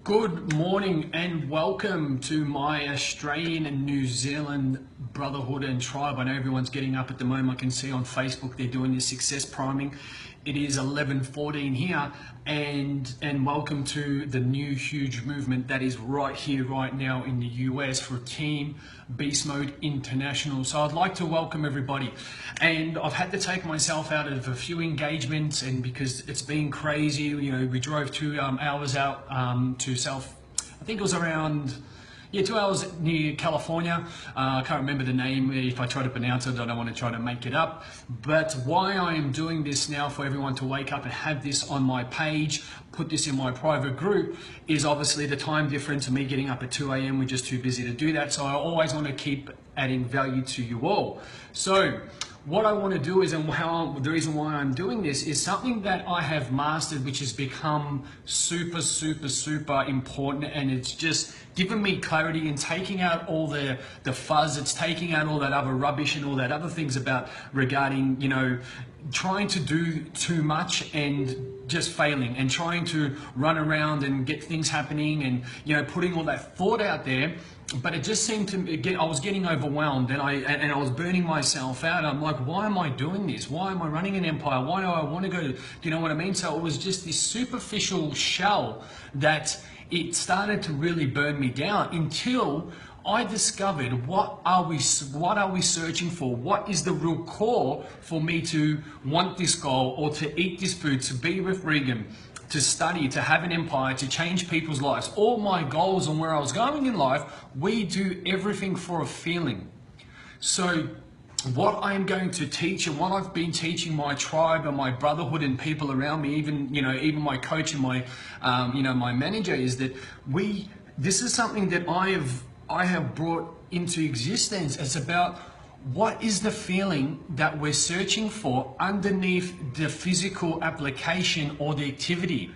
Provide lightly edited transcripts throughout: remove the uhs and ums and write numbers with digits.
Good morning and welcome to my Australian and New Zealand brotherhood and tribe. I know everyone's getting up at the moment. I can see on Facebook they're doing this success priming. It is 11:14 here, and welcome to the new huge movement that is right here, right now in the US for Team Beast Mode International. So I'd like to welcome everybody, and I've had to take myself out of a few engagements, and because it's been crazy, you know, we drove 2 hours out to South. I think it was around. Yeah, 2 hours near California. I can't remember the name. If I try to pronounce it, I don't want to try to make it up. But why I am doing this now for everyone to wake up and have this on my page, put this in my private group, is obviously the time difference of me getting up at 2 a.m. We're just too busy to do that. So I always want to keep adding value to you all. So what I want to do is, and the reason why I'm doing this is something that I have mastered, which has become super, super, super important, and it's just given me clarity and taking out all the fuzz. It's taking out all that other rubbish and all that other things about regarding, you know, trying to do too much and just failing, and trying to run around and get things happening, and, you know, putting all that thought out there. But it just seemed to get, I was getting overwhelmed, and I was burning myself out. I'm like, why am I doing this? Why am I running an empire? Why do I want to go to, do you know what I mean? So it was just this superficial shell that it started to really burn me down, until I discovered what are we searching for? What is the real core for me to want this goal, or to eat this food, to be with Regan, to study, to have an empire, to change people's lives? All my goals and where I was going in life, we do everything for a feeling. So what I'm going to teach, and what I've been teaching my tribe and my brotherhood and people around me, even my coach and my my manager, is that this is something that I have brought into existence. It's about what is the feeling that we're searching for underneath the physical application or the activity.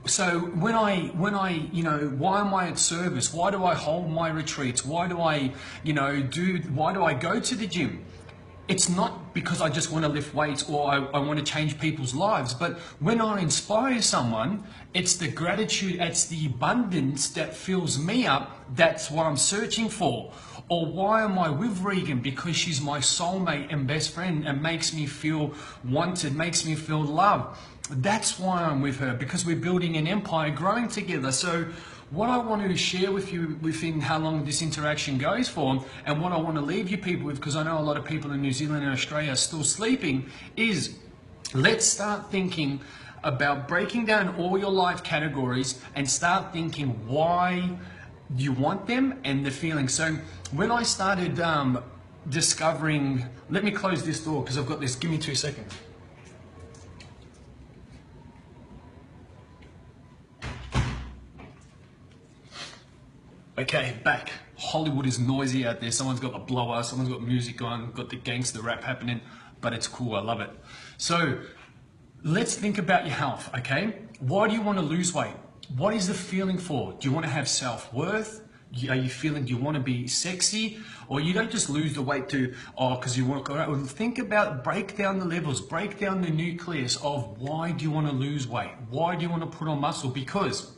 So when I, why am I at service? Why do I hold my retreats? Why do I go to the gym? It's not because I just want to lift weights, or I want to change people's lives. But when I inspire someone, it's the gratitude, it's the abundance that fills me up. That's what I'm searching for. Or why am I with Regan? Because she's my soulmate and best friend, and makes me feel wanted, makes me feel loved. That's why I'm with her, because we're building an empire, growing together. So what I want to share with you within how long this interaction goes for, and what I want to leave you people with, because I know a lot of people in New Zealand and Australia are still sleeping, is let's start thinking about breaking down all your life categories and start thinking why you want them and the feeling. So when I started discovering, let me close this door because I've got this, give me 2 seconds. Okay, back. Hollywood is noisy out there. Someone's got a blower, someone's got music on, got the gangster rap happening, but it's cool, I love it. So let's think about your health, okay? Why do you want to lose weight? What is the feeling for? Do you want to have self-worth? Are you feeling, do you want to be sexy? Or you don't just lose the weight because you want to go out. Well, think about, break down the levels, break down the nucleus of why do you want to lose weight? Why do you want to put on muscle? Because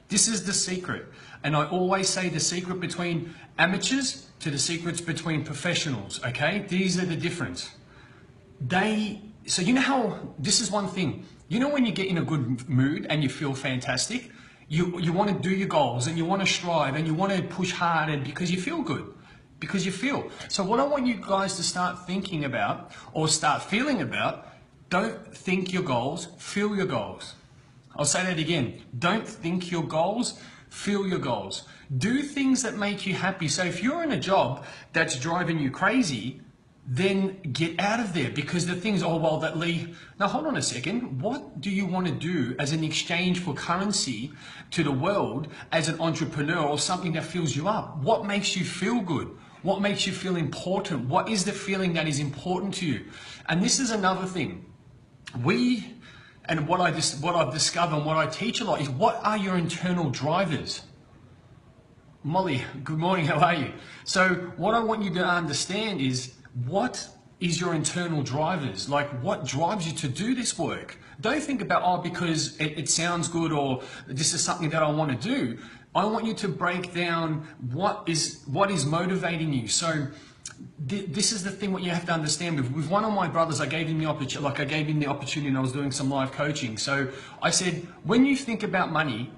this is the secret. And I always say the secret between amateurs to the secrets between professionals, okay? These are the difference. So you know how, this is one thing. You know when you get in a good mood and you feel fantastic, you want to do your goals and you want to strive and you want to push hard, and because you feel good, because you feel. So what I want you guys to start thinking about, or start feeling about, don't think your goals, feel your goals. I'll say that again. Don't think your goals, feel your goals. Do things that make you happy. So if you're in a job that's driving you crazy, then get out of there, because the things, oh, well, that Lee, now hold on a second. What do you want to do as an exchange for currency to the world as an entrepreneur, or something that fills you up? What makes you feel good? What makes you feel important? What is the feeling that is important to you? And this is another thing. And what I've discovered and what I teach a lot is, what are your internal drivers? Molly, good morning, how are you? So what I want you to understand is, what is your internal drivers. Like, what drives you to do this work? Don't think about, oh, because it sounds good, or this is something that I want to do. I want you to break down what is motivating you. So this is the thing, what you have to understand. With one of my brothers, I gave him the opportunity, and I was doing some live coaching. So I said, when you think about money,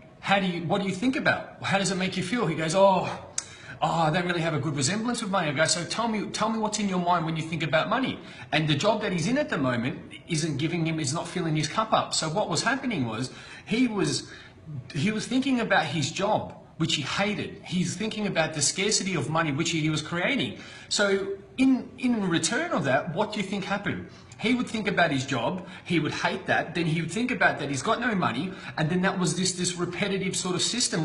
what do you think about? How does it make you feel? He goes, I don't really have a good resemblance with money. I go, so tell me what's in your mind when you think about money. And the job that he's in at the moment is not filling his cup up. So what was happening was, he was thinking about his job, which he hated. He's thinking about the scarcity of money, which he was creating. So in return of that, what do you think happened? He would think about his job, he would hate that, then he would think about that he's got no money, and then that was this repetitive sort of system,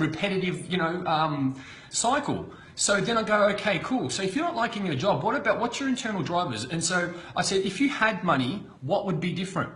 cycle. So then I go, okay, cool. So if you're not liking your job, what's your internal drivers? And so I said, if you had money, what would be different?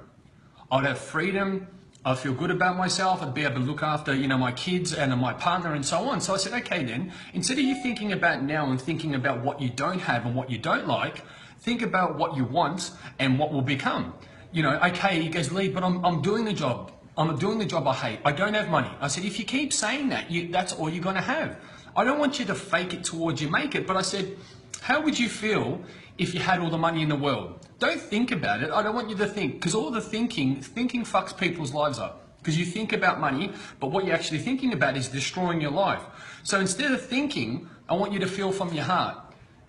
I'd have freedom, I'd feel good about myself, I'd be able to look after, my kids and my partner and so on. So I said, okay then, instead of you thinking about now and thinking about what you don't have and what you don't like, think about what you want and what will become. Okay, he goes, Lee, but I'm doing the job. I'm doing the job I hate. I don't have money. I said, if you keep saying that, that's all you're going to have. I don't want you to fake it towards you make it. But I said, how would you feel if you had all the money in the world? Don't think about it. I don't want you to think, because all the thinking fucks people's lives up. Because you think about money, but what you're actually thinking about is destroying your life. So instead of thinking, I want you to feel from your heart.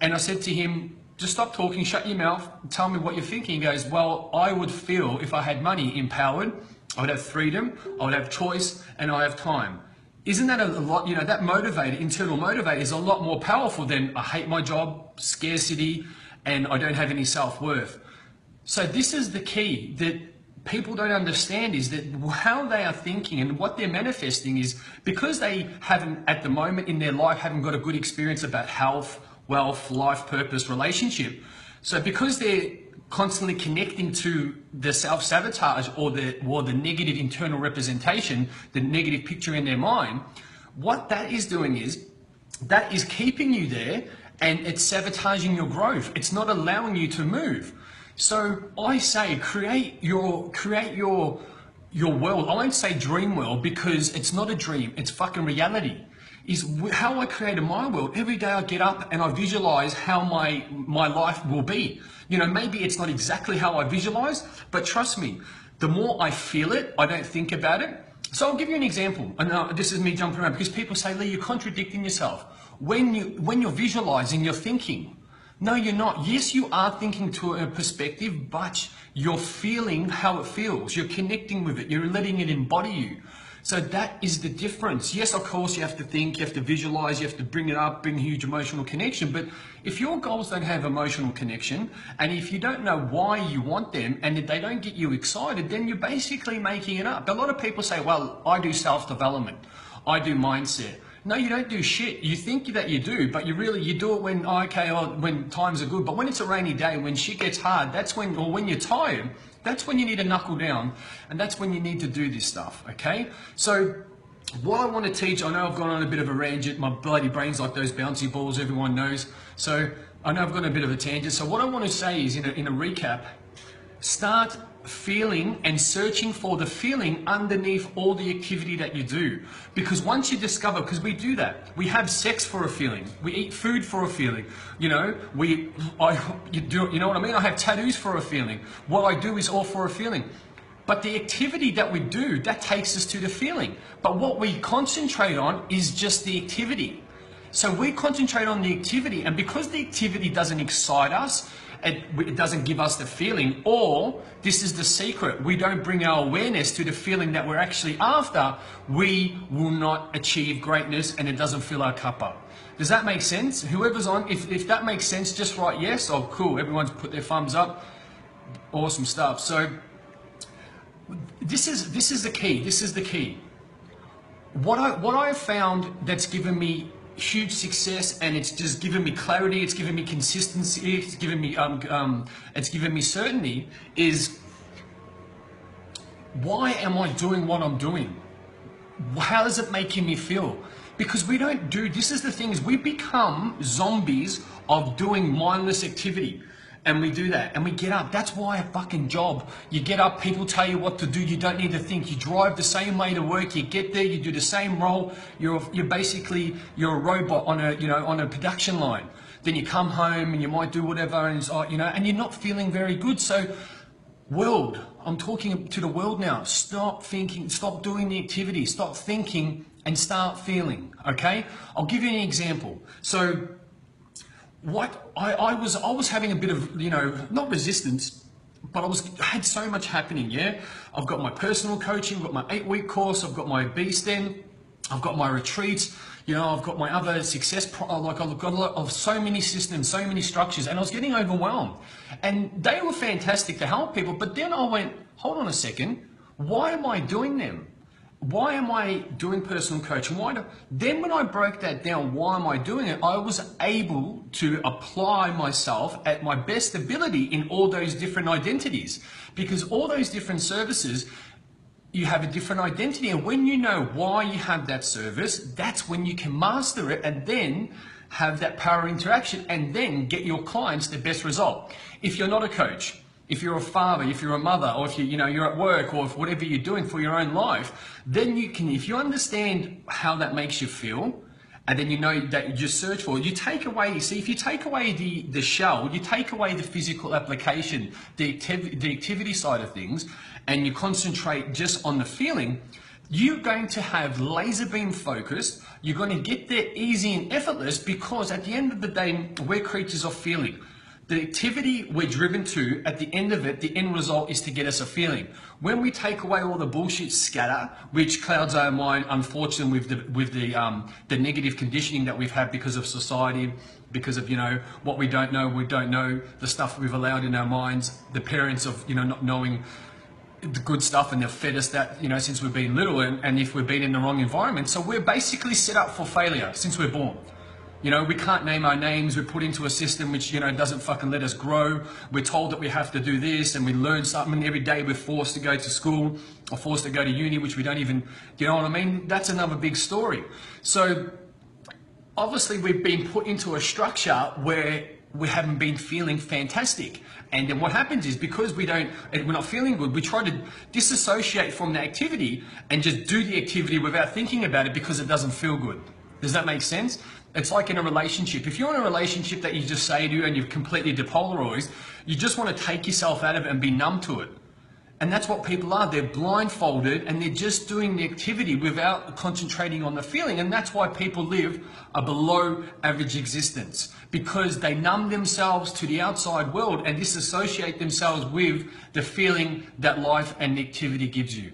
And I said to him, just stop talking, shut your mouth, tell me what you're thinking. He goes, well, I would feel, if I had money, empowered, I would have freedom, I would have choice, and I have time. Isn't that a lot, that internal motivator is a lot more powerful than I hate my job, scarcity, and I don't have any self-worth. So this is the key that people don't understand, is that how they are thinking and what they're manifesting is because they haven't, at the moment in their life, haven't got a good experience about health, wealth, life, purpose, relationship. So because they're constantly connecting to the self-sabotage or the negative internal representation, the negative picture in their mind, what that is doing is, that is keeping you there and it's sabotaging your growth. It's not allowing you to move. So I say, create your world. I won't say dream world, because it's not a dream, it's fucking reality. Is how I created my world. Every day I get up and I visualize how my life will be. Maybe it's not exactly how I visualize, but trust me, the more I feel it, I don't think about it. So I'll give you an example. And this is me jumping around, because people say, Lee, you're contradicting yourself. When you're visualizing, you're thinking. No, you're not. Yes, you are thinking to a perspective, but you're feeling how it feels. You're connecting with it. You're letting it embody you. So that is the difference. Yes, of course, you have to think, you have to visualize, you have to bring it up, bring huge emotional connection. But if your goals don't have emotional connection, and if you don't know why you want them, and if they don't get you excited, then you're basically making it up. A lot of people say, well, I do self-development, I do mindset. No, you don't do shit. You think that you do, but you do it when, when times are good. But when it's a rainy day, when shit gets hard, or when you're tired, that's when you need to knuckle down, and that's when you need to do this stuff, okay? So what I want to teach, I know I've gone on a bit of a rant, my bloody brain's like those bouncy balls, everyone knows. So I know I've gone a bit of a tangent. So what I want to say is, in a recap, start feeling and searching for the feeling underneath all the activity that you do. Because once you discover, because we do that, we have sex for a feeling, we eat food for a feeling, you know what I mean? I have tattoos for a feeling. What I do is all for a feeling. But the activity that we do, that takes us to the feeling. But what we concentrate on is just the activity. So we concentrate on the activity, and because the activity doesn't excite us, it doesn't give us the feeling, or this is the secret, we don't bring our awareness to the feeling that we're actually after, we will not achieve greatness, and it doesn't fill our cup up. Does that make sense? Whoever's on, if that makes sense, just write yes. Oh, cool, everyone's put their thumbs up. Awesome stuff. So this is the key. This is the key. What I found that's given me huge success, and it's just given me clarity, it's given me consistency, it's given me certainty, is why am I doing what I'm doing? How is it making me feel? Because we don't do, this is the thing, is we become zombies of doing mindless activity. And we do that, and we get up. That's why a fucking job. You get up, people tell you what to do. You don't need to think. You drive the same way to work. You get there, you do the same role. You're basically a robot on a production line. Then you come home and you might do whatever, and and you're not feeling very good. So, world, I'm talking to the world now. Stop thinking. Stop doing the activity. Stop thinking and start feeling. Okay? I'll give you an example. So, what I was having a bit of, not resistance, but I had so much happening. Yeah, I've got my personal coaching, I've got my 8-week course, I've got my Beast Den, I've got my retreats, I've got my other success, I've got a lot of so many systems, so many structures, and I was getting overwhelmed. And they were fantastic to help people, but then I went, hold on a second, why am I doing them? Why am I doing personal coaching? Then when I broke that down, why am I doing it? I was able to apply myself at my best ability in all those different identities, because all those different services, you have a different identity. And when you know why you have that service, that's when you can master it and then have that power interaction and then get your clients the best result. If you're not a coach, if you're a father, if you're a mother, or if you're at work, or if whatever you're doing for your own life, then you can, if you understand how that makes you feel, and then you know that you just search for it, you take away, if you take away the shell, you take away the physical application, the activity side of things, and you concentrate just on the feeling, you're going to have laser beam focused, you're going to get there easy and effortless, because at the end of the day, we're creatures of feeling. The activity we're driven to, at the end of it, the end result is to get us a feeling. When we take away all the bullshit scatter, which clouds our mind, unfortunately, with the negative conditioning that we've had because of society, because of what we don't know, the stuff we've allowed in our minds, the parents of not knowing the good stuff, and they've fed us that since we've been little, and if we've been in the wrong environment, so we're basically set up for failure since we're born. We can't name our names. We're put into a system which, doesn't fucking let us grow. We're told that we have to do this, and we learn something every day. We're forced to go to school or forced to go to uni, which we don't even, you know what I mean? That's another big story. So obviously we've been put into a structure where we haven't been feeling fantastic. And then what happens is, because we're not feeling good, we try to disassociate from the activity and just do the activity without thinking about it because it doesn't feel good. Does that make sense? It's like in a relationship. If you're in a relationship that you just say to and you're completely depolarized, you just want to take yourself out of it and be numb to it. And that's what people are. They're blindfolded and they're just doing the activity without concentrating on the feeling. And that's why people live a below average existence, because they numb themselves to the outside world and disassociate themselves with the feeling that life and activity gives you.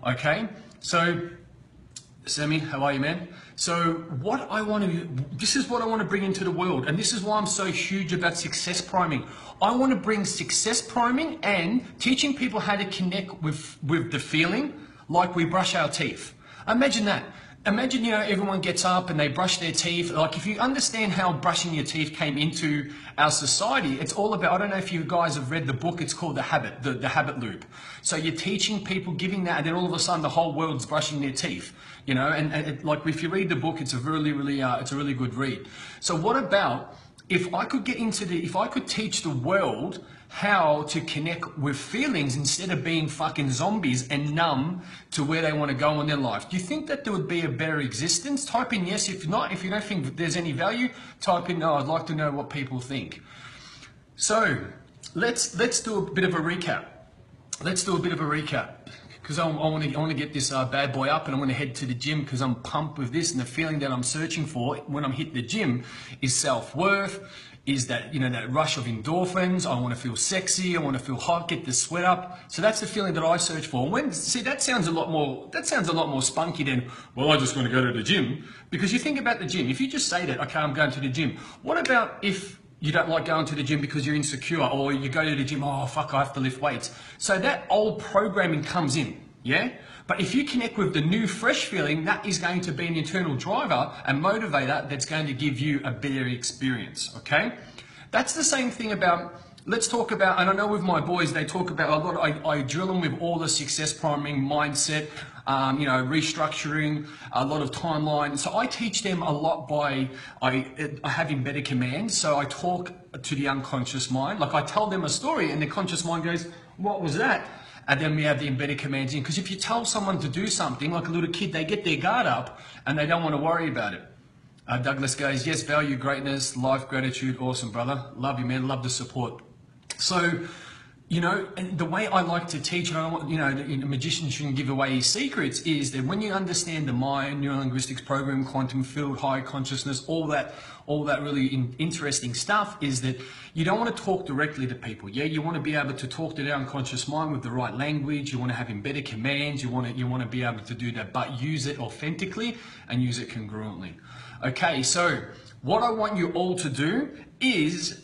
Okay? So, Sammy, how are you, man? So this is what I want to bring into the world, and this is why I'm so huge about success priming. I want to bring success priming and teaching people how to connect with the feeling like we brush our teeth. Imagine that. Imagine, everyone gets up and they brush their teeth. Like, if you understand how brushing your teeth came into our society, it's all about, I don't know if you guys have read the book, it's called The Habit, the Habit Loop. So you're teaching people, giving that, and then all of a sudden the whole world's brushing their teeth, and like, if you read the book, it's a really good read. So what about if I could if I could teach the world how to connect with feelings instead of being fucking zombies and numb to where they want to go in their life? Do you think that there would be a better existence? Type in yes. If not, if you don't think there's any value, type in no. I'd like to know what people think. So let's do a bit of a recap. Because I want to get this bad boy up, and I'm going to head to the gym because I'm pumped with this, and the feeling that I'm searching for when I'm hitting the gym is self-worth, is that, that rush of endorphins. I want to feel sexy, I want to feel hot, get the sweat up. So that's the feeling that I search for. That sounds a lot more spunky than, well, I just want to go to the gym. Because you think about the gym, if you just say that, okay, I'm going to the gym. What about if you don't like going to the gym because you're insecure, or you go to the gym, oh fuck, I have to lift weights. So that old programming comes in, yeah? But if you connect with the new fresh feeling, that is going to be an internal driver and motivator that's going to give you a better experience, okay? That's the same thing about let's talk about, and I know with my boys, they talk about a lot, I drill them with all the success priming, mindset, restructuring, a lot of timeline. So I teach them a lot by, I have embedded commands. So I talk to the unconscious mind. Like I tell them a story and the conscious mind goes, what was that? And then we have the embedded commands in. Because if you tell someone to do something, like a little kid, they get their guard up and they don't want to worry about it. Douglas goes, yes, value, greatness, life, gratitude. Awesome, brother. Love you, man. Love the support. So, and the way I like to teach, the magician shouldn't give away his secrets, is that when you understand the mind, neurolinguistics program, quantum field, high consciousness, all that really interesting stuff, is that you don't want to talk directly to people. Yeah, you want to be able to talk to their unconscious mind with the right language. You want to have embedded commands. You want to be able to do that, but use it authentically and use it congruently. Okay, so what I want you all to do is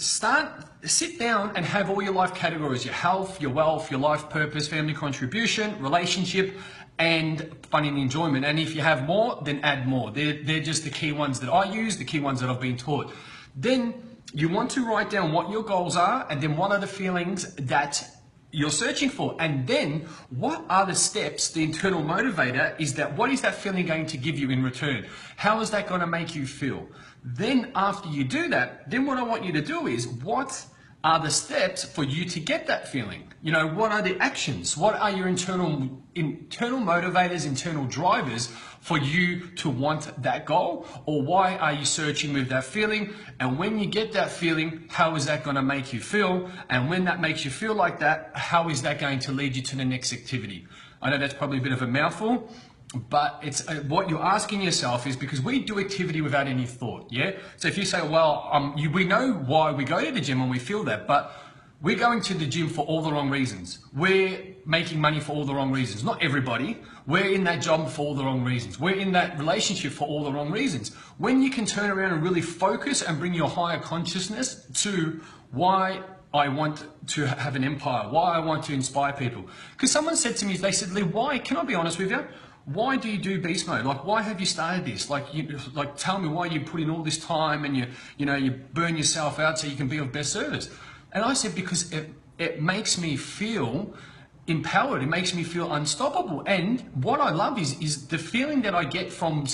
sit down and have all your life categories: your health, your wealth, your life purpose, family contribution, relationship, and fun and enjoyment. And if you have more, then add more. They're just the key ones that I use, the key ones that I've been taught. Then you want to write down what your goals are, and then what are the feelings that you're searching for, and then what are the steps, the internal motivator is that what is that feeling going to give you in return? How is that going to make you feel? Then after you do that, then what I want you to do is, what are the steps for you to get that feeling? What are the actions? What are your internal motivators, internal drivers for you to want that goal? Or why are you searching with that feeling? And when you get that feeling, how is that going to make you feel? And when that makes you feel like that, how is that going to lead you to the next activity? I know that's probably a bit of a mouthful, but it's what you're asking yourself is, because we do activity without any thought, yeah? So if you say, well, we know why we go to the gym and we feel that, but we're going to the gym for all the wrong reasons. We're making money for all the wrong reasons. Not everybody. We're in that job for all the wrong reasons. We're in that relationship for all the wrong reasons. When you can turn around and really focus and bring your higher consciousness to why I want to have an empire, why I want to inspire people. Because someone said to me, they said, Lee, why, can I be honest with you? Why do you do beast mode? Like, why have you started this? Like, tell me why you put in all this time and you burn yourself out so you can be of best service. And I said, because it makes me feel empowered. It makes me feel unstoppable. And what I love is the feeling that I get from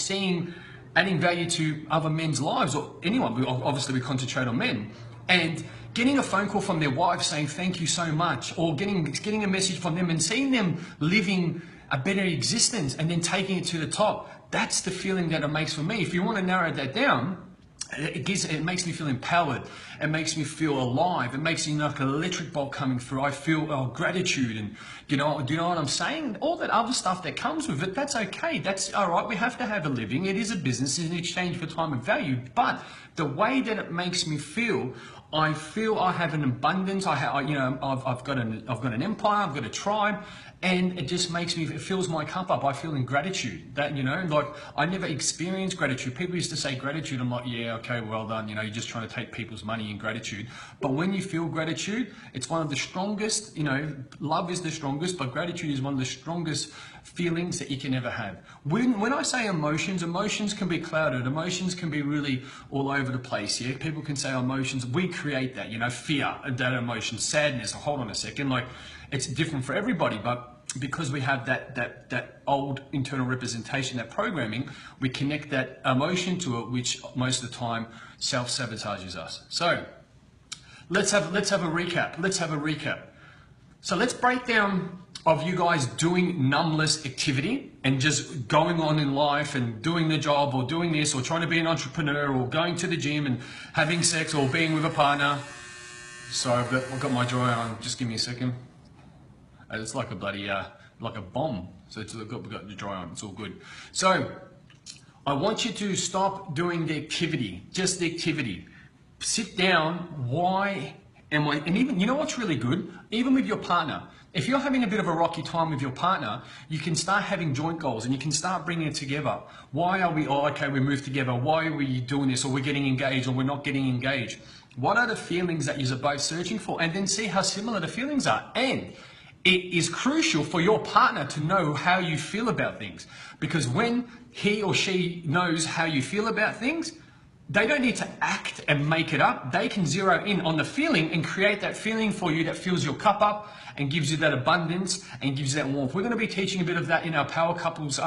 adding value to other men's lives, or anyone. Obviously we concentrate on men, and getting a phone call from their wife saying thank you so much, or getting a message from them and seeing them living a better existence and then taking it to the top. That's the feeling that it makes for me. If you want to narrow that down, it makes me feel empowered. It makes me feel alive. It makes me like an electric bolt coming through. I feel gratitude, and do you know what I'm saying? All that other stuff that comes with it, that's okay. That's all right. We have to have a living. It is a business in exchange for time and value. But the way that it makes me feel, I feel I have an abundance. I've got an empire. I've got a tribe. And it just makes me, it fills my cup up. I feel in gratitude that, like I never experienced gratitude. People used to say gratitude. I'm like, yeah, okay, well done. You're just trying to take people's money in gratitude. But when you feel gratitude, it's one of the strongest, love is the strongest, but gratitude is one of the strongest feelings that you can ever have. When I say emotions can be clouded. Emotions can be really all over the place. Yeah, people can say emotions. We create that, fear, that emotion, sadness. Hold on a second. Like, it's different for everybody, but because we have that old internal representation, that programming, we connect that emotion to it, which most of the time self-sabotages us. So let's have a recap. So let's break down of you guys doing numbless activity and just going on in life and doing the job or doing this or trying to be an entrepreneur or going to the gym and having sex or being with a partner. Sorry, I've got my dryer on. Just give me a second. It's like a bloody, like a bomb. So we've got the dry on, it's all good. So I want you to stop doing the activity, just the activity. Sit down, why am I, and even, what's really good? Even with your partner, if you're having a bit of a rocky time with your partner, you can start having joint goals and you can start bringing it together. Why are we, we moved together. Why are we doing this? Or we're getting engaged or we're not getting engaged. What are the feelings that you're both searching for? And then see how similar the feelings are. And it is crucial for your partner to know how you feel about things, because when he or she knows how you feel about things, they don't need to act and make it up. They can zero in on the feeling and create that feeling for you that fills your cup up and gives you that abundance and gives you that warmth. We're going to be teaching a bit of that in our Power Couples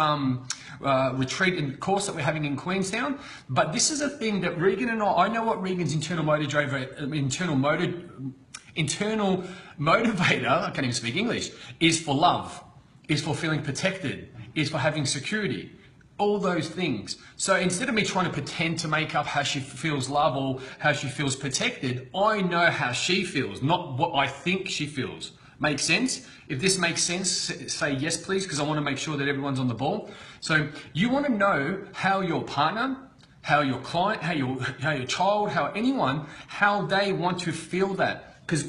retreat and course that we're having in Queenstown. But this is a thing that Regan and I know what Regan's internal motivator, I can't even speak English, is for love, is for feeling protected, is for having security. All those things. So instead of me trying to pretend to make up how she feels love or how she feels protected, I know how she feels, not what I think she feels. Make sense? If this makes sense, say yes, please, because I want to make sure that everyone's on the ball. So you want to know how your partner, how your client, how your child, how anyone, how they want to feel that. Because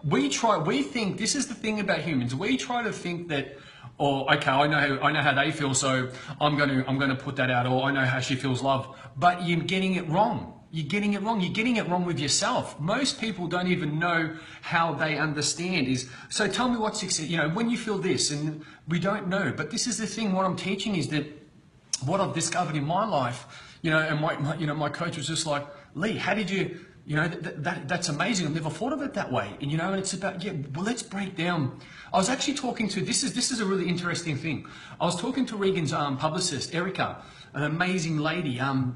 we think, this is the thing about humans, we try to think that, or okay, I know how they feel, so I'm gonna put that out, or I know how she feels love. But you're getting it wrong. You're getting it wrong. You're getting it wrong with yourself. Most people don't even know how they understand. So tell me what success. When you feel this, and we don't know. But this is the thing. What I'm teaching is that what I've discovered in my life. And my coach was just like, Lee, how did you? That's amazing. I've never thought of it that way. And it's about, let's break down. I was actually talking to, this is a really interesting thing. I was talking to Regan's publicist, Erica, an amazing lady, and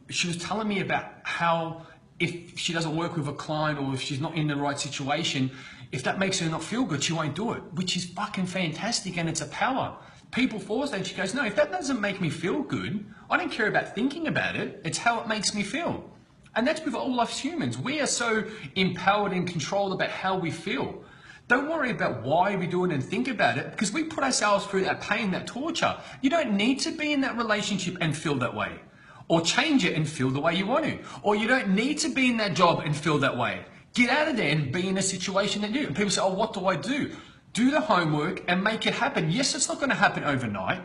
she was telling me about how if she doesn't work with a client or if she's not in the right situation, if that makes her not feel good, she won't do it, which is fucking fantastic, and it's a power. People force that, and she goes, no, if that doesn't make me feel good, I don't care about thinking about it. It's how it makes me feel. And that's with all us humans. We are so empowered and controlled about how we feel. Don't worry about why we do it and think about it, because we put ourselves through that pain, that torture. You don't need to be in that relationship and feel that way, or change it and feel the way you want to, or you don't need to be in that job and feel that way. Get out of there and be in a situation that you do. And people say, oh, what do I do? Do the homework and make it happen. Yes, it's not going to happen overnight.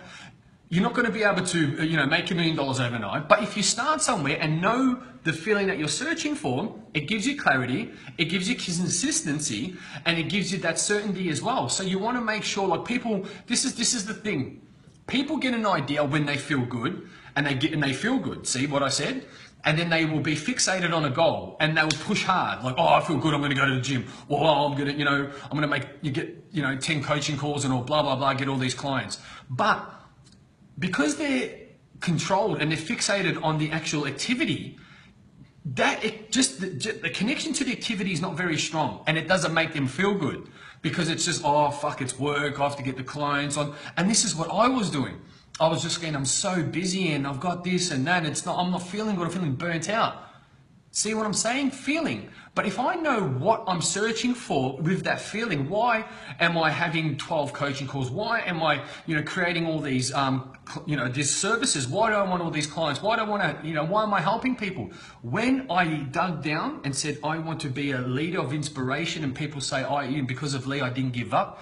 You're not going to be able to, make $1 million overnight. But if you start somewhere and know the feeling that you're searching for, it gives you clarity, it gives you consistency, and it gives you that certainty as well. So you want to make sure, like people, this is the thing. People get an idea when they feel good, and they feel good. See what I said? And then they will be fixated on a goal, and they will push hard. Like, oh, I feel good, I'm going to go to the gym. Well, I'm going to, get 10 coaching calls and all blah, blah, blah, get all these clients. But because they're controlled and they're fixated on the actual activity, the connection to the activity is not very strong, and it doesn't make them feel good, because it's just, oh fuck, it's work, I have to get the clients on. And this is what I was doing. I was just going, I'm so busy and I've got this and that, and I'm not feeling good, I'm feeling burnt out. See what I'm saying? Feeling. But if I know what I'm searching for with that feeling, why am I having 12 coaching calls? Why am I, creating all these, these services? Why do I want all these clients? Why do I want to, why am I helping people? When I dug down and said, I want to be a leader of inspiration, and people say, because of Lee, I didn't give up.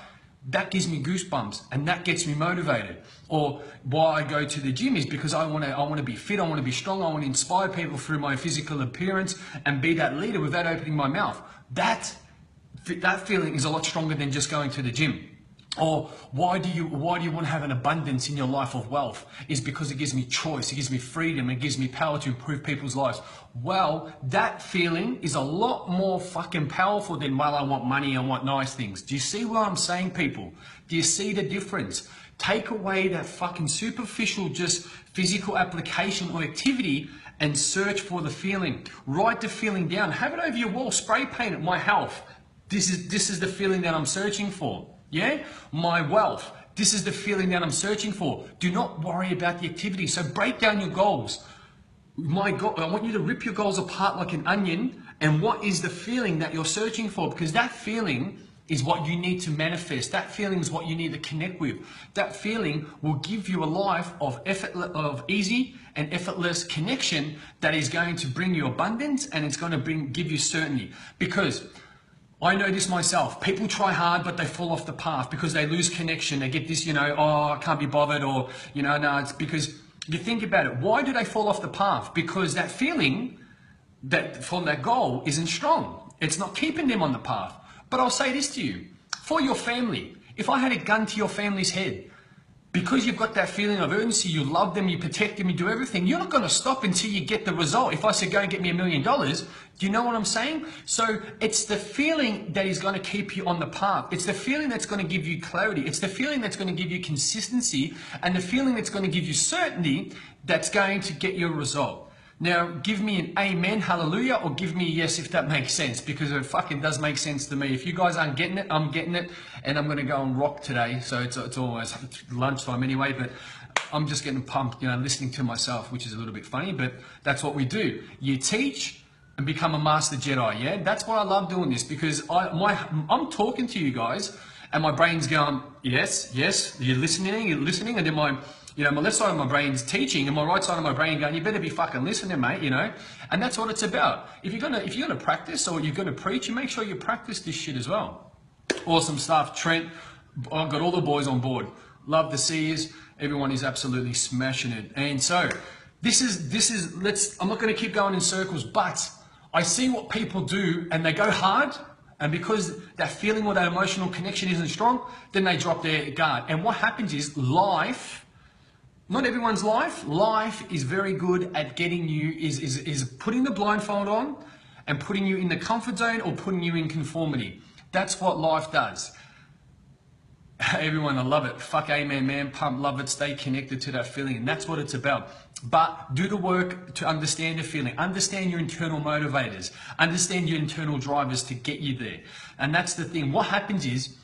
That gives me goosebumps, and that gets me motivated. Or why I go to the gym is because I want to be fit, I want to be strong, I want to inspire people through my physical appearance and be that leader without opening my mouth. That feeling is a lot stronger than just going to the gym. Or why do you want to have an abundance in your life of wealth? Is because it gives me choice, it gives me freedom, it gives me power to improve people's lives. Well, that feeling is a lot more fucking powerful than, well, I want money, I want nice things. Do you see what I'm saying, people? Do you see the difference? Take away that fucking superficial, just physical application or activity, and search for the feeling. Write the feeling down. Have it over your wall. Spray paint it. My health. This is the feeling that I'm searching for. Yeah? My wealth. This is the feeling that I'm searching for. Do not worry about the activity. So break down your goals. My goal, I want you to rip your goals apart like an onion. And what is the feeling that you're searching for? Because that feeling is what you need to manifest. That feeling is what you need to connect with. That feeling will give you a life of easy and effortless connection that is going to bring you abundance, and it's going to give you certainty. Because I know this myself. People try hard, but they fall off the path because they lose connection. They get this, oh, I can't be bothered, or, no, it's because you think about it. Why do they fall off the path? Because that feeling from that goal isn't strong. It's not keeping them on the path. But I'll say this to you, for your family, if I had a gun to your family's head because you've got that feeling of urgency, you love them, you protect them, you do everything, you're not going to stop until you get the result. If I said, go and get me $1 million, do you know what I'm saying? So it's the feeling that is going to keep you on the path. It's the feeling that's going to give you clarity. It's the feeling that's going to give you consistency, and the feeling that's going to give you certainty that's going to get you a result. Now, give me an amen, hallelujah, or give me a yes if that makes sense, because it fucking does make sense to me. If you guys aren't getting it, I'm getting it, and I'm going to go and rock today. So it's almost lunchtime anyway, but I'm just getting pumped, listening to myself, which is a little bit funny, but that's what we do. You teach and become a master Jedi, yeah? That's why I love doing this, because I'm talking to you guys, and my brain's going, yes, you're listening, and then my left side of my brain's teaching, and my right side of my brain going, you better be fucking listening, mate, And that's what it's about. If you're gonna practice or you're gonna preach, you make sure you practice this shit as well. Awesome stuff, Trent. I've got all the boys on board. Love to see you. Everyone is absolutely smashing it. And so this is I'm not gonna keep going in circles, but I see what people do and they go hard. And because that feeling or that emotional connection isn't strong, then they drop their guard. And what happens is not everyone's life is very good at getting you, is putting the blindfold on and putting you in the comfort zone or putting you in conformity. That's what life does. Everyone, I love it. Fuck amen, man. Pump, love it. Stay connected to that feeling. And that's what it's about. But do the work to understand the feeling. Understand your internal motivators. Understand your internal drivers to get you there. And that's the thing. What happens is,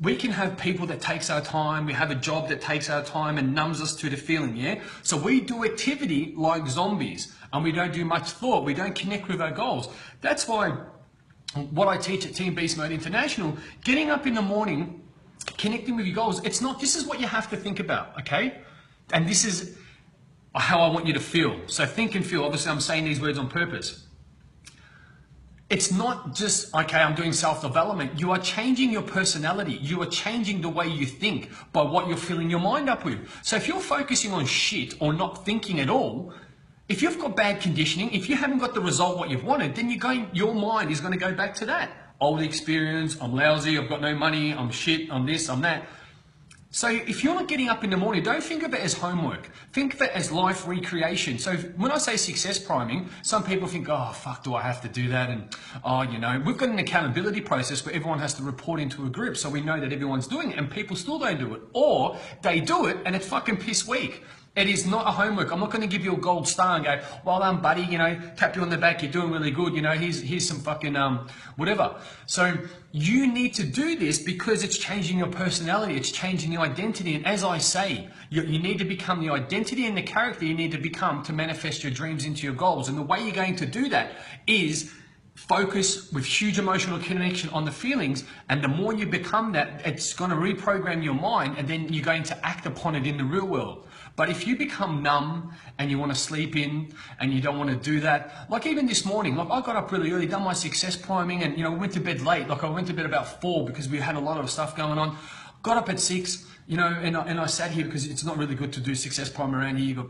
we can have people that takes our time, we have a job that takes our time and numbs us to the feeling, yeah? So we do activity like zombies and we don't do much thought, we don't connect with our goals. That's why what I teach at Team Beast Mode International, getting up in the morning, connecting with your goals, this is what you have to think about, okay? And this is how I want you to feel. So think and feel, obviously I'm saying these words on purpose. It's not just, okay, I'm doing self-development. You are changing your personality. You are changing the way you think by what you're filling your mind up with. So if you're focusing on shit or not thinking at all, if you've got bad conditioning, if you haven't got the result what you've wanted, then your mind is going to go back to that. Old experience, I'm lousy, I've got no money, I'm shit, I'm this, I'm that. So if you're not getting up in the morning, don't think of it as homework. Think of it as life recreation. So when I say success priming, some people think, oh, fuck, do I have to do that? And, we've got an accountability process where everyone has to report into a group. So we know that everyone's doing it and people still don't do it. Or they do it and it's fucking piss weak. It is not a homework. I'm not going to give you a gold star and go, well done, buddy, tap you on the back, you're doing really good, here's some fucking, whatever. So you need to do this because it's changing your personality, it's changing your identity. And as I say, you need to become the identity and the character you need to become to manifest your dreams into your goals. And the way you're going to do that is focus with huge emotional connection on the feelings, and the more you become that, it's going to reprogram your mind, and then you're going to act upon it in the real world. But if you become numb and you want to sleep in and you don't want to do that, like even this morning, I got up really early, done my success priming, and went to bed late. I went to bed about 4 because we had a lot of stuff going on. Got up at 6, and I sat here because it's not really good to do success prime around here. You've got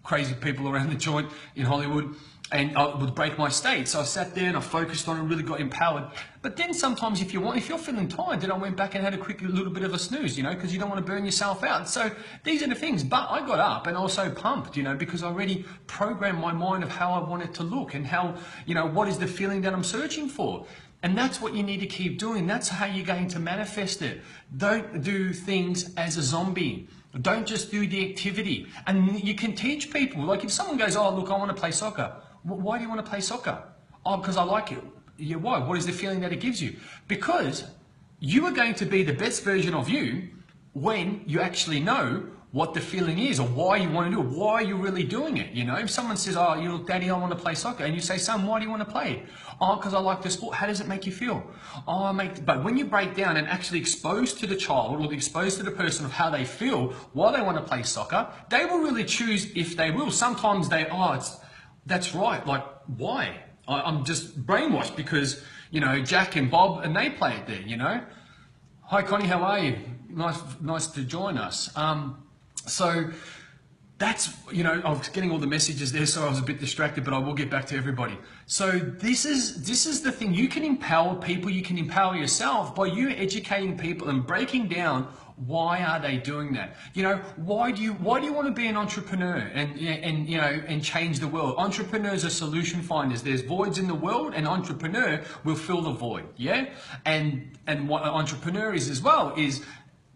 crazy people around the joint in Hollywood. And I would break my state. So I sat there and I focused on it, really got empowered. But then sometimes if you're feeling tired, then I went back and had a quick little bit of a snooze, because you don't want to burn yourself out. So these are the things. But I got up and also pumped, because I already programmed my mind of how I want it to look and how, what is the feeling that I'm searching for. And that's what you need to keep doing. That's how you're going to manifest it. Don't do things as a zombie. Don't just do the activity. And you can teach people. Like if someone goes, oh, look, I want to play soccer. Why do you want to play soccer? Oh, because I like it. Yeah, why? What is the feeling that it gives you? Because you are going to be the best version of you when you actually know what the feeling is or why you want to do it, why you're really doing it. If someone says, oh, Daddy, I want to play soccer, and you say, son, why do you want to play? Oh, because I like the sport. How does it make you feel? But when you break down and actually expose to the child or expose to the person of how they feel, why they want to play soccer, they will really choose if they will. Sometimes that's right. Like, why? I'm just brainwashed because, Jack and Bob, and they play it there, Hi, Connie, how are you? Nice to join us. So that's, I was getting all the messages there, so I was a bit distracted, but I will get back to everybody. So this is the thing. You can empower people, you can empower yourself by you educating people and breaking down why are they doing that. Why do you want to be an entrepreneur and change the world? Entrepreneurs are solution finders. There's voids in the world, and entrepreneur will fill the void. Yeah, and what an entrepreneur is as well is,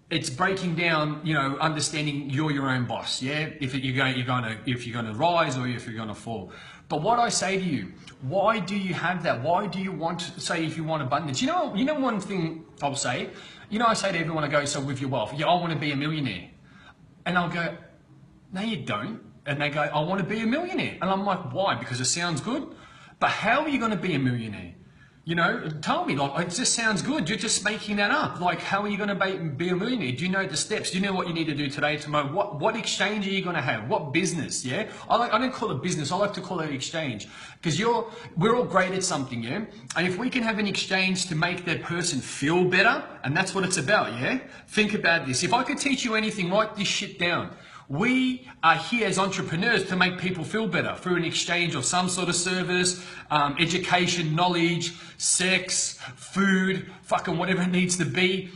it's breaking down, understanding you're your own boss. Yeah, if you're going to rise or if you're going to fall. But what I say to you, why do you have that? Why do you want, say, if you want abundance? You know one thing I'll say. I say to everyone, I go, so with your wealth, I want to be a millionaire, and I'll go, no, you don't. And they go, I want to be a millionaire, and I'm like, why? Because it sounds good. But how are you going to be a millionaire? Tell me, like, it just sounds good. You're just making that up. Like, how are you going to be a millionaire? Do you know the steps? Do you know what you need to do today, tomorrow? What exchange are you going to have? What business? Yeah, I don't call it business. I like to call it exchange, because we're all great at something. Yeah, and if we can have an exchange to make that person feel better, and that's what it's about. Yeah, think about this. If I could teach you anything, write this shit down. We are here as entrepreneurs to make people feel better through an exchange of some sort of service, education, knowledge, sex, food, fucking whatever it needs to be.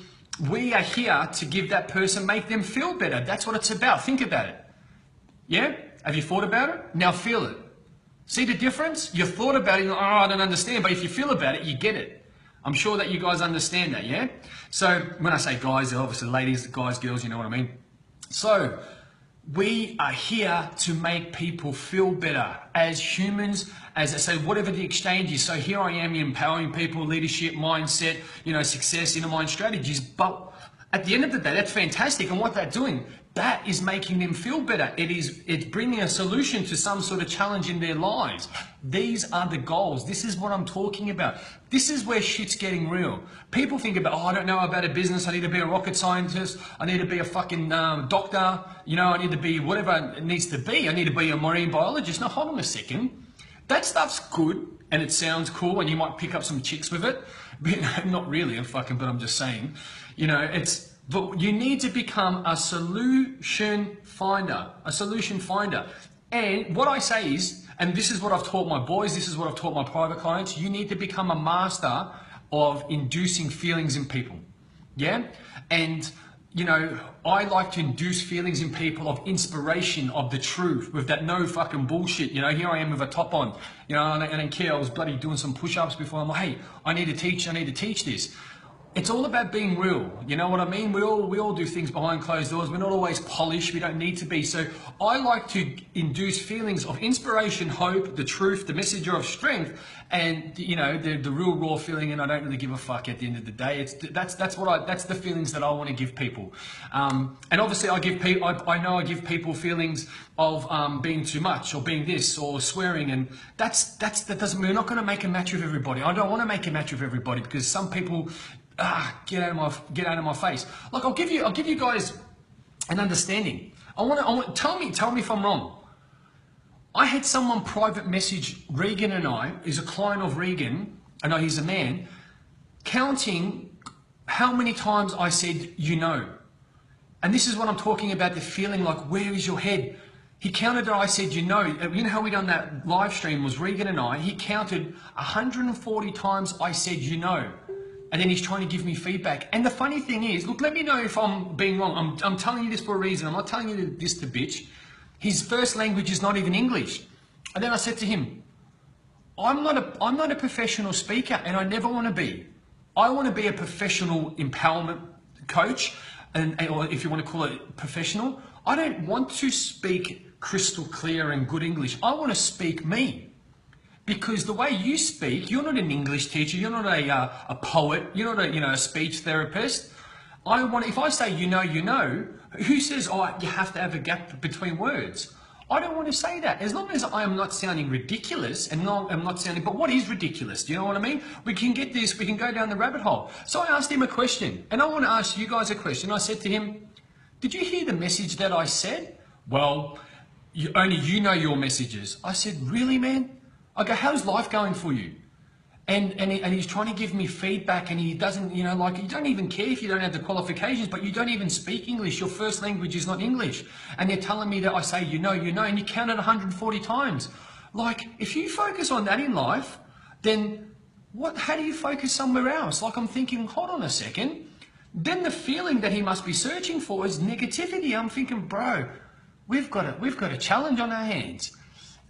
We are here to give that person, make them feel better. That's what it's about. Think about it. Yeah? Have you thought about it? Now feel it. See the difference? You thought about it, you're like, oh, I don't understand. But if you feel about it, you get it. I'm sure that you guys understand that, yeah? So when I say guys, obviously ladies, guys, girls, you know what I mean? So we are here to make people feel better as humans, as I say, whatever the exchange is. So here I am empowering people, leadership, mindset, success, inner mind strategies. But at the end of the day, that's fantastic. And what they're doing, that is making them feel better. It's bringing a solution to some sort of challenge in their lives. These are the goals. This is what I'm talking about. This is where shit's getting real. People think about, I don't know about a business. I need to be a rocket scientist. I need to be a fucking doctor. I need to be whatever it needs to be. I need to be a marine biologist. Now, hold on a second. That stuff's good and it sounds cool and you might pick up some chicks with it. But not really, but I'm just saying, but you need to become a solution finder, And what I say is, and this is what I've taught my boys, this is what I've taught my private clients, you need to become a master of inducing feelings in people. Yeah? And, I like to induce feelings in people of inspiration, of the truth, with that no fucking bullshit. Here I am with a top on, and I don't care. I was bloody doing some push-ups before. I'm like, hey, I need to teach this. It's all about being real. You know what I mean? We all do things behind closed doors. We're not always polished. We don't need to be. So I like to induce feelings of inspiration, hope, the truth, the messenger of strength, and the real raw feeling. And I don't really give a fuck at the end of the day. That's the feelings that I want to give people. And obviously I give people feelings of being too much or being this or swearing, and that doesn't mean we're not going to make a match with everybody. I don't want to make a match with everybody because some people. Get out of my face. Like I'll give you guys an understanding. Tell me if I'm wrong. I had someone private message Regan and I, is a client of Regan, I know he's a man, counting how many times I said, And this is what I'm talking about, the feeling like, where is your head? He counted that I said, you know how we done that live stream was Regan and I, he counted 140 times I said, And then he's trying to give me feedback. And the funny thing is, look, let me know if I'm being wrong. I'm telling you this for a reason. I'm not telling you this to bitch. His first language is not even English. And then I said to him, I'm not a professional speaker and I never want to be. I want to be a professional empowerment coach, or if you want to call it professional. I don't want to speak crystal clear and good English. I want to speak me. Because the way you speak, you're not an English teacher, you're not a poet, you're not a speech therapist. If I say who says you have to have a gap between words? I don't want to say that. As long as I am not sounding ridiculous and I'm not sounding, but what is ridiculous? Do you know what I mean? We can go down the rabbit hole. So I asked him a question, and I want to ask you guys a question. I said to him, did you hear the message that I said? Well, only you know your messages. I said, really, man? I go, how's life going for you? and he's trying to give me feedback, and he doesn't, you know, like, you don't even care if you don't have the qualifications, but you don't even speak English. Your first language is not English. And they're telling me that I say, you know, and you count it 140 times. Like, if you focus on that in life, then how do you focus somewhere else? Like, I'm thinking, hold on a second. Then the feeling that he must be searching for is negativity. I'm thinking, bro, we've got a challenge on our hands.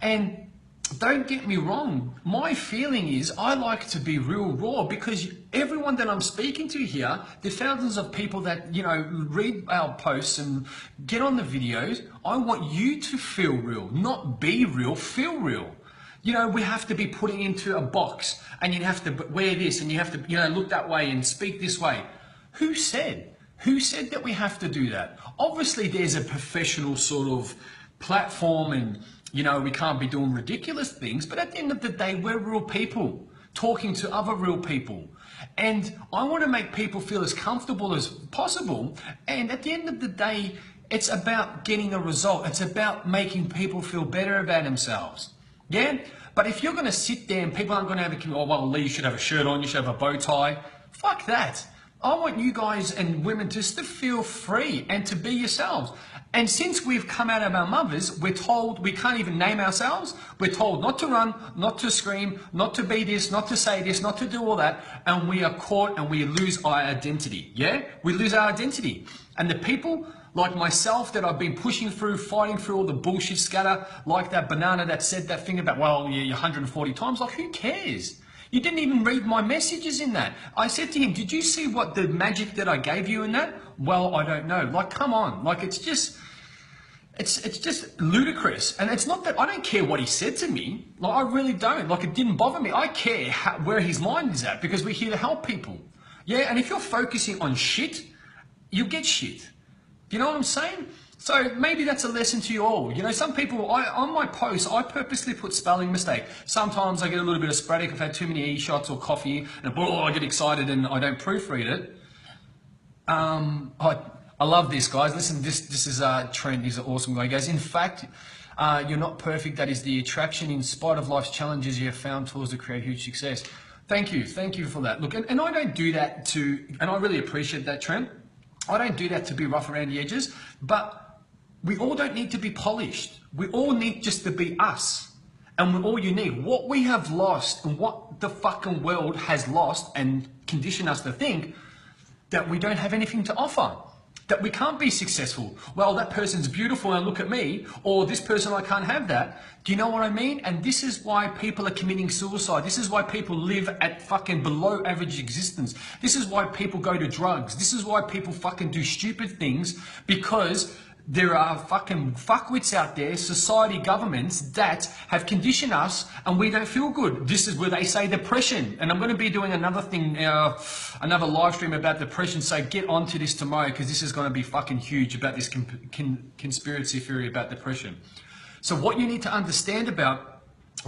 And don't get me wrong, my feeling is I like to be real raw, because everyone that I'm speaking to here, the thousands of people that, you know, read our posts and get on the videos, I want you to feel real, not be real, feel real. You know, we have to be putting into a box, and you have to wear this, and you have to, you know, look that way and speak this way. Who said? Who said that we have to do that? Obviously, there's a professional sort of platform, and, you know, we can't be doing ridiculous things, but at the end of the day, we're real people talking to other real people. And I want to make people feel as comfortable as possible. And at the end of the day, it's about getting a result. It's about making people feel better about themselves. Yeah? But if you're going to sit there and people aren't going to have oh, well, Lee, you should have a shirt on, you should have a bow tie. Fuck that. I want you guys and women just to feel free and to be yourselves. And since we've come out of our mothers, we're told we can't even name ourselves. We're told not to run, not to scream, not to be this, not to say this, not to do all that. And we are caught and we lose our identity. Yeah? We lose our identity. And the people like myself that I've been pushing through, fighting through all the bullshit scatter, like that banana that said that thing about, well, yeah, 140 times. Like, who cares? You didn't even read my messages in that. I said to him, did you see what the magic that I gave you in that? Well, I don't know. Like, come on. Like, it's just ludicrous. And it's not that I don't care what he said to me. Like, I really don't. Like, it didn't bother me. I care where his mind is at, because we're here to help people. Yeah, and if you're focusing on shit, you'll get shit. You know what I'm saying? So maybe that's a lesson to you all. You know, some people, on my posts, I purposely put spelling mistake. Sometimes I get a little bit of sporadic. I've had too many e-shots or coffee, and I get excited and I don't proofread it. I love this, guys. Listen, this is Trent. He's an awesome guy. He goes, in fact, you're not perfect. That is the attraction. In spite of life's challenges, you have found tools to create huge success. Thank you for that. Look, and I don't do that and I really appreciate that, Trent. I don't do that to be rough around the edges, but we all don't need to be polished. We all need just to be us. And we're all unique. What we have lost, and what the fucking world has lost and conditioned us to think, that we don't have anything to offer. That we can't be successful. Well, that person's beautiful and look at me, or this person, I can't have that. Do you know what I mean? And this is why people are committing suicide. This is why people live at fucking below average existence. This is why people go to drugs. This is why people fucking do stupid things, because there are fucking fuckwits out there, society, governments that have conditioned us and we don't feel good. This is where they say depression. And I'm going to be doing another thing, another live stream about depression. So get onto this tomorrow, because this is going to be fucking huge about this conspiracy theory about depression. So what you need to understand about,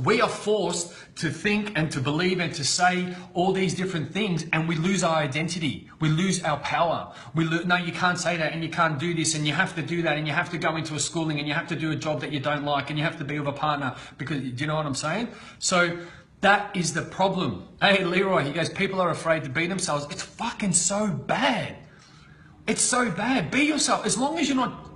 we are forced to think and to believe and to say all these different things, and we lose our identity. We lose our power. No, you can't say that, and you can't do this, and you have to do that, and you have to go into a schooling, and you have to do a job that you don't like, and you have to be with a partner, because, do you know what I'm saying? So that is the problem. Hey, Leroy, he goes, people are afraid to be themselves. It's fucking so bad. It's so bad. Be yourself. As long as you're not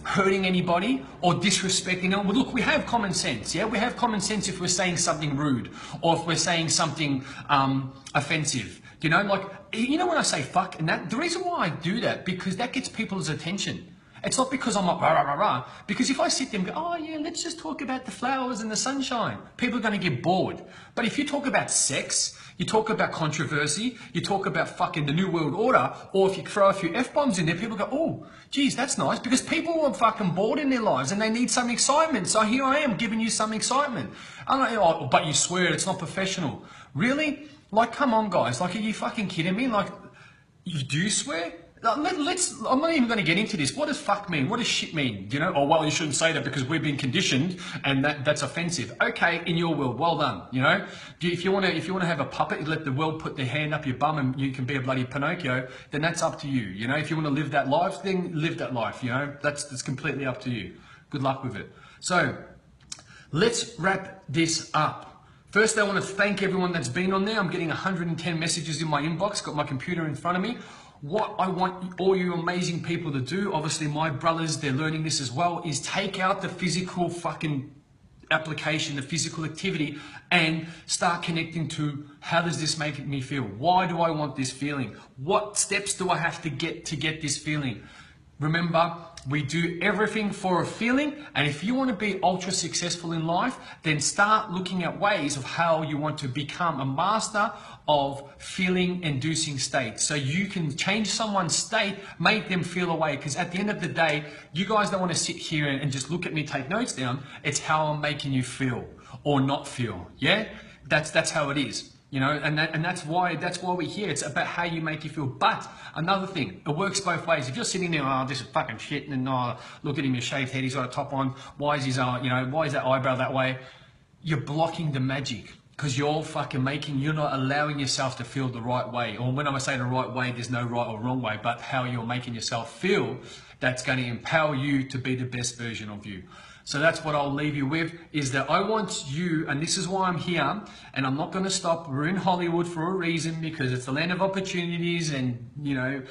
hurting anybody or disrespecting them. Well, look, we have common sense, yeah? We have common sense if we're saying something rude, or if we're saying something offensive. You know, like, you know when I say fuck, and that, the reason why I do that, because that gets people's attention. It's not because I'm like, rah, rah, rah, rah. Because if I sit there and go, oh yeah, let's just talk about the flowers and the sunshine, people are going to get bored. But if you talk about sex, you talk about controversy, you talk about fucking the New World Order, or if you throw a few F-bombs in there, people go, oh, geez, that's nice, because people are fucking bored in their lives and they need some excitement. So here I am giving you some excitement. I'm like, oh, but you swear it's not professional. Really? Like, come on, guys. Like, are you fucking kidding me? Like, you do swear? I'm not even going to get into this. What does fuck mean? What does shit mean? You know? Oh, well, you shouldn't say that because we've been conditioned and that's offensive. Okay, in your world, well done. You know? If you want to have a puppet, you let the world put their hand up your bum and you can be a bloody Pinocchio, then that's up to you. You know? If you want to live that life, then live that life. You know? That's completely up to you. Good luck with it. So, let's wrap this up. First, I want to thank everyone that's been on there. I'm getting 110 messages in my inbox, got my computer in front of me. What I want all you amazing people to do, obviously my brothers, they're learning this as well, is take out the physical fucking application, the physical activity, and start connecting to how does this make me feel? Why do I want this feeling? What steps do I have to get this feeling? Remember, we do everything for a feeling, and if you want to be ultra successful in life, then start looking at ways of how you want to become a master of feeling inducing states. So you can change someone's state, make them feel a way, because at the end of the day, you guys don't want to sit here and just look at me, take notes down. It's how I'm making you feel or not feel. Yeah, that's how it is. You know, and that's why we're here. It's about how you make you feel. But another thing, it works both ways. If you're sitting there, oh, this is fucking shit, and oh, look at him, his shaved head, he's got a top on. Why is his, why is that eyebrow that way? You're blocking the magic because you're not allowing yourself to feel the right way. Or when I say the right way, there's no right or wrong way, but how you're making yourself feel, that's going to empower you to be the best version of you. So that's what I'll leave you with, is that I want you, and this is why I'm here, and I'm not going to stop. We're in Hollywood for a reason, because it's the land of opportunities, and, you know,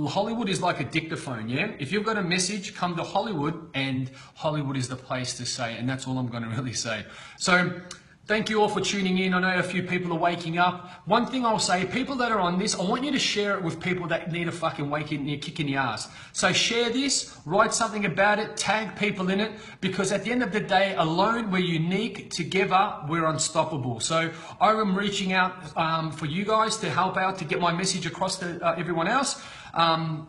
Hollywood is like a dictaphone, yeah? If you've got a message, come to Hollywood, and Hollywood is the place to say, and that's all I'm going to really say. So thank you all for tuning in. I know a few people are waking up. One thing I'll say, people that are on this, I want you to share it with people that need a fucking kick in the ass. So share this, write something about it, tag people in it, because at the end of the day, alone we're unique, together we're unstoppable. So I am reaching out for you guys to help out, to get my message across to everyone else.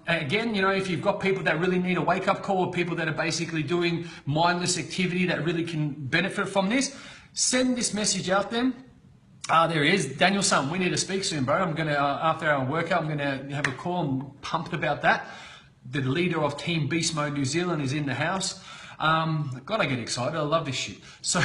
Again, you know, if you've got people that really need a wake-up call, or people that are basically doing mindless activity that really can benefit from this, send this message out there. There he is, Daniel Son. We need to speak soon, bro. I'm gonna after our workout, I'm gonna have a call. I'm pumped about that. The leader of Team Beast Mode New Zealand is in the house. God, I get excited. I love this shit. So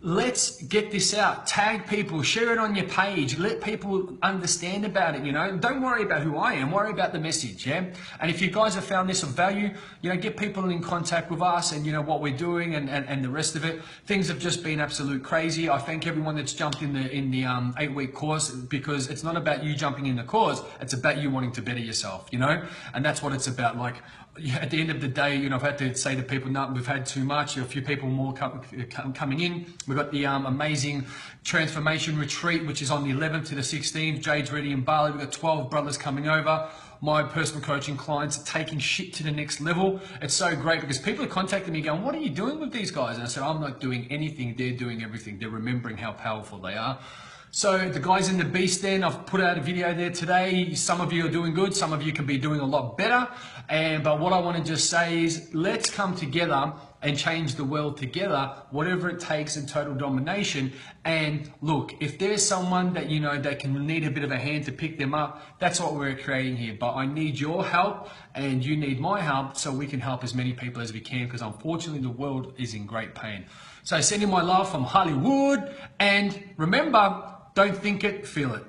let's get this out. Tag people, share it on your page. Let people understand about it, you know. Don't worry about who I am, worry about the message, yeah? And if you guys have found this of value, you know, get people in contact with us and, you know, what we're doing and the rest of it. Things have just been absolute crazy. I thank everyone that's jumped in the 8-week course, because it's not about you jumping in the course, it's about you wanting to better yourself, you know? And that's what it's about. Like, at the end of the day, you know, I've had to say to people, no, we've had too much. A few people more coming in. We've got the amazing transformation retreat, which is on the 11th to the 16th. Jade's ready in Bali. We've got 12 brothers coming over. My personal coaching clients are taking shit to the next level. It's so great because people are contacting me going, what are you doing with these guys? And I said, I'm not doing anything. They're doing everything. They're remembering how powerful they are. So the guys in the Beast Den, I've put out a video there today. Some of you are doing good. Some of you can be doing a lot better. But what I want to just say is, let's come together and change the world together, whatever it takes in total domination. And look, if there's someone that, you know, that can need a bit of a hand to pick them up, that's what we're creating here. But I need your help and you need my help so we can help as many people as we can, because unfortunately the world is in great pain. So sending my love from Hollywood, and remember, don't think it, feel it.